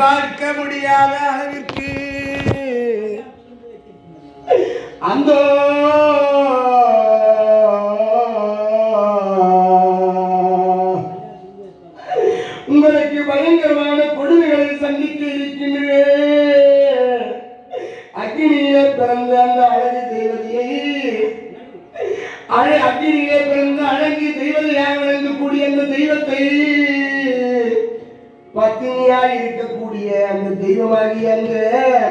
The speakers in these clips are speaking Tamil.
பார்க்க முடியாத அளவிற்கு அந்த உங்களுக்கு பயங்கரமான கொடுமைகளை சந்திக்க இருக்கின்றேன். அக்னியிலே பிறந்த அந்த அழகு தெய்வதையை அக்னியிலே பிறந்த அழகு தெய்வதையாக விளங்கக்கூடிய அந்த தெய்வத்தை பத்தினியாய் இருக்கக்கூடிய அந்த தெய்வமாகிய அந்த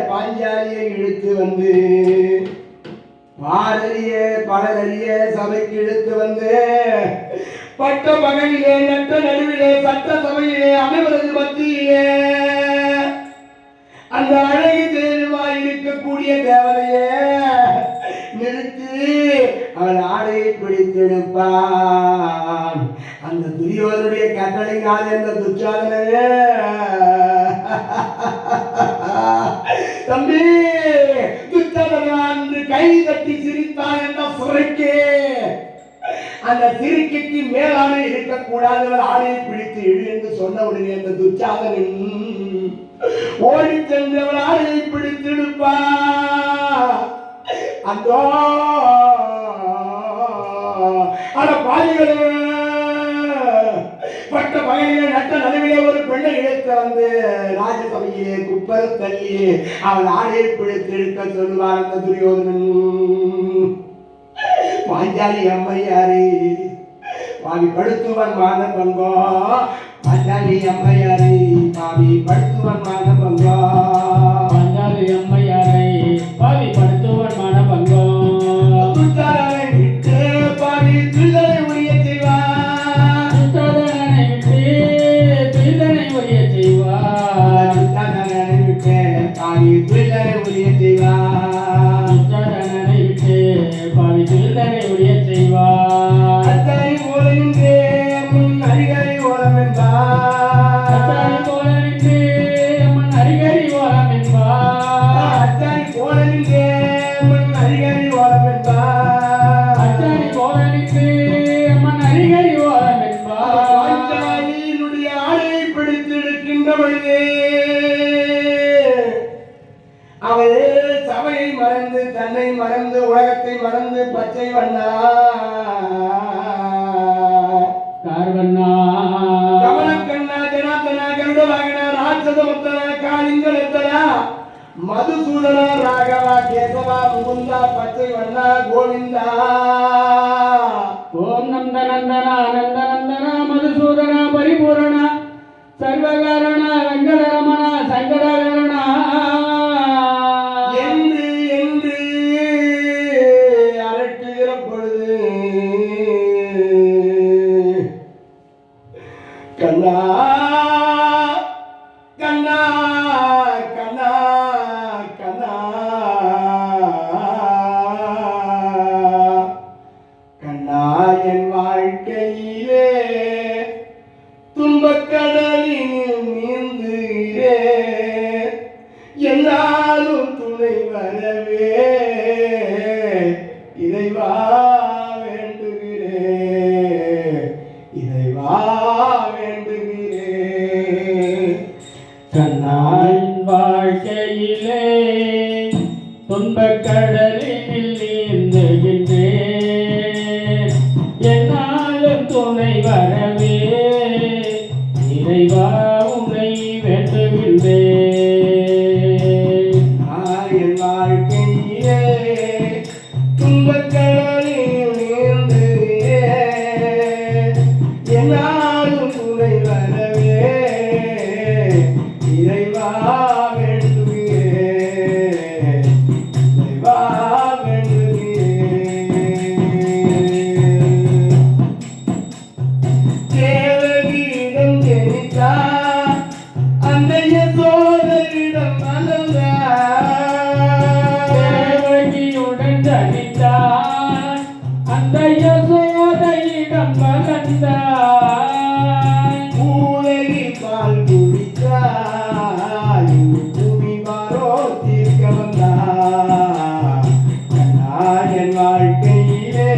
பாஞ்சாலியை இழுத்து வந்து பாரதிய பலதறிய சபைக்கு இழுத்து வந்து பட்ட பகலிலே நட்ட நடுவிலே சட்ட சபையிலே அனைவரது மத்தியிலே அந்த அழகு தெய்வமாய் இருக்கக்கூடிய தேவதையே நிறுத்தி அவன் ஆடையை பிடித்தெடுப்பான். அந்த துரியோதனுடைய கட்டளையினால் என்ற துச்சாதனே தம்பி துச்சாதனன் கை தட்டி சிரித்தான் என்ற சுரைக்கு அந்த சிரிக்கைக்கு மேலான இருக்கக்கூடாதவர் ஆடையை பிடித்து இழு என்று சொன்னவுடனே அந்த துச்சாதனன் ஓடி சென்றவர் ஆடையை பிடித்து எடுப்பா. அந்தோ ஆனா பாதிகளே பட்ட பகையிலே நட்ட நடுவிலே ஒரு பெண்ணை இழுத்து வந்து ராஜசபையிலே குப்பர தள்ளி அவள் ஆடையை பிடித்து எடுக்க சொல்லுவார் அந்த துரியோதனன். பாஞ்சாலி அம்மையாரே பாவி படுத்துவன் மான பங்கோ, பாஞ்சாலி அம்மையாரே பாவி படுத்துவன் மான பங்கோ, பாஞ்சாலி அம்மையாரை பாவி படுத்துவன் மான பங்கோ. துச்சாதனை விட்டு பாவி துரிதனை உரிய செய்வார், துச்சாதனை விட்டு துரிதனை உரிய செய்வார், துச்சாதனை விட்டு பாவி துரிதனை உரிய செய்வார், துச்சாதனை விட்டு பாவி துரிதனை உரிய செய்வார். அத்தனை போலன்றே முன் அரிகரை ஓரம் என்பார், அத்தாரி போலனின்றே மண் அரிகரி ஓரம் என்பார், அத்தனை போலன்றே முன் அரிகரை ஓரம் என்பார், அத்தாரி போலனின்றே மண் அரிகரி ஓரம் என்பார். பாஞ்சாலியினுடைய ஆடையை பிடித்திருக்கின்ற பொழுதே அவள் சபையை மறந்து தன்னை மறந்து உலகத்தை மறந்து பச்சை வண்ணா கார்வண்ணா கமலக்கண்ணா ஜனார்த்தனா கருடவாகனா ராட்சதமுத்தனா காளிங்கலத்தனா மதுசூதனா ராகவா கேசவா முகுந்தா பச்சை வண்ணா கோவிந்தா. ஓம் நந்த நந்தன ஆனந்த நந்தன மதுசூதன பரிபூரண சர்வகாரண வெங்கடரமண சங்கடகரண என்று என்று அரட்டுகிற பொழுது கண்ணா கண்ணா கண்ணா கண்ணா கண்ணா என் வாழ்க்கையிலே துன்பக்கடலில் நீந்துகிறேன், என்னாலும் துணை வரவே இறைவா வேண்டுகிறேன், இறைவா வேண்டுகிறேன். கண்ணாய் வாழ்க்கையிலே துன்பக்கடலில் நீந்துகின்றேன், என்னாலும் துணை வரவே இறைவா உன்னை வேண்டுகின்றேன். என் வாழ்க்கையிலே துன்பக்கடலில் நீந்துகிறேன், என்னாலும் துணை வரவே இறைவா வேண்டுகிறேன், இறைவா வேண்டுகிறேன். தேவகீதம் ஜெனித்தார் அன்னைய சோதரிடம் மலர்ந்தார், தேவகியுடன் ஜனித்தார் அந்த யசோதையிடம் வளர்ந்தார், பூலகில் பால் குடித்தார், பூமிமாரோ தீர்க்க வந்தார். கண்ணா என் வாழ்க்கையிலே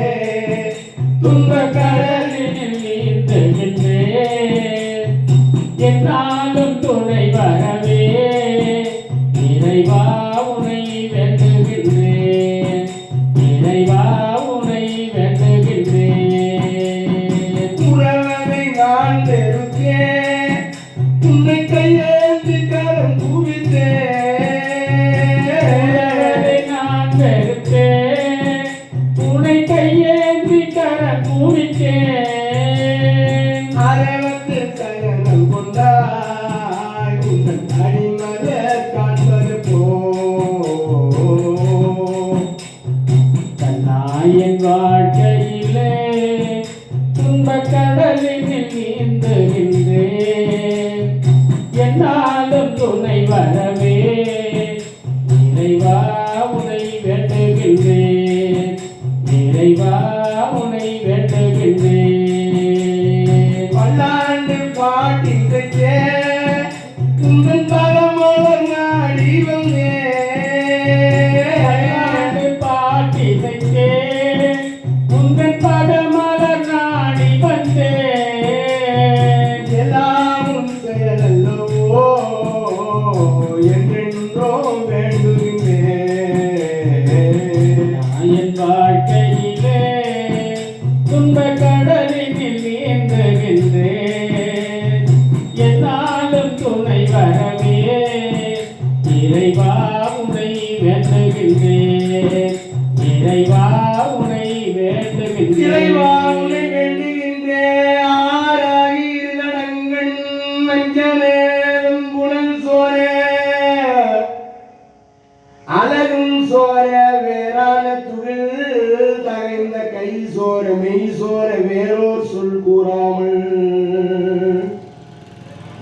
துன்பக்கடலில் நீந்துகின்றேன், என்னாலும் துணை வரவே கரம் குவித்தேன் நான் வெறுத்தேன் உனை கையேந்தி கரம் குவித்தேன் அரவத்து சயனம் கொண்டாய் உங்கள் அடிமத காண்பது போ என் வாழ்க்கையிலே துன்பக் கடலினில் நீந்துகின்றேன் என்னாலும் துணை வரவே இறைவா உனை வேண்டுகின்றேன் இறைவா உனை வேண்டுகின்றேன் பல்லாண்டு பாட்டிசைக்கே உங்கள் பலமலர் நாடி வந்தேன் பாட்டிசைக்கே உங்கள் பதமலர் நாடி வந்தேன் எல்லாமும் செயலல்லவோ என்றென்றோ வேண்டுகின்றேன் என் வாழ்க்கையிலே துன்பக் கடலினில் நீந்துகின்றேன் என்னாலும் துணை வரவே இறைவா உனை வேண்டுகின்றேன் இறைவா உனை இறைவா வேண்டுகின்றேன் உன்னை வேண்டுகின்றேன் ஆராகி இருதடங்கண் மஞ்சளேறும் புனல் சோரே அழகும் சோர வேறான துகில் தகைந்த கை சோர மெய் சோர வேறோர் சொல் கூறாமல்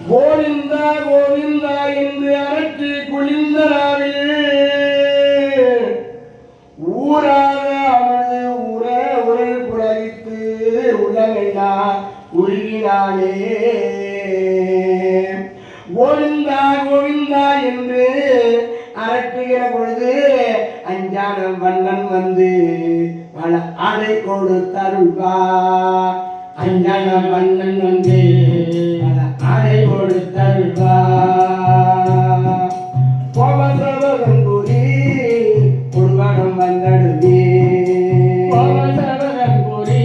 கோவிந்தா கோவிந்தா என்று அரற்று குளிந்தராவில் ஊராத அமது உற உரல் புலகித்து உலகெல்லா உருகினானே கோவிந்தா கோவிந்தா என்று அரட்டுகிற பொழுது அஞ்ஞான வண்ணன் வந்து பல அடை கொடுத்தருள்வா அஞ்ஞான வண்ணன் வந்து பல அடை கொடுத்தருள்வா கோபசவகங்குடி குடும்பம் வந்தடுவே கோபசவகன் குறி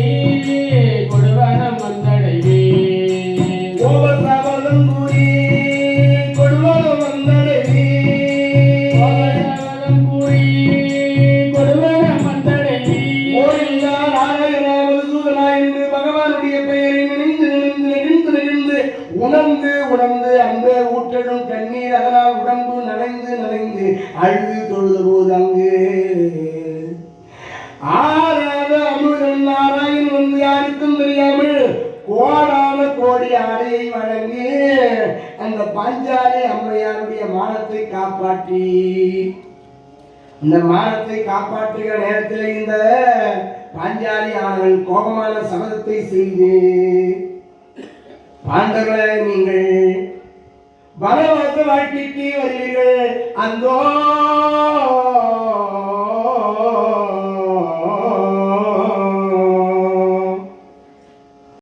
கொடுவனம் வந்தடைவே கோபசவகங்குடி குடும்பம் வந்தடுவே கோபசவகன் குறி கொடுவனம் வந்தடைவே கோயிலா நாராயணா என்று பகவானுடைய பெயரை நினைந்து உணர்ந்து உணர்ந்து அந்த ஊற்றலும் கண்ணீர் அதனால் உடம்பு நனைந்து அழுது தொழுத போது அங்கு ஆறாத அமுதன் நாராயணன் வந்து யாருக்கும் தெரியாமல் கோடான கோடி ஆடையை வழங்கி அந்த பாஞ்சாலி அம்மையாருடைய மானத்தை காப்பாற்றி இந்த மானத்தை காப்பாற்றுகிற நேரத்தில் இந்த பாஞ்சாலி ஆண்கள் கோபமான சபதத்தை செய்து பாண்டவர்களே நீங்கள் வனவாச வாழ்க்கைக்கு வருவீர்கள் அந்தோ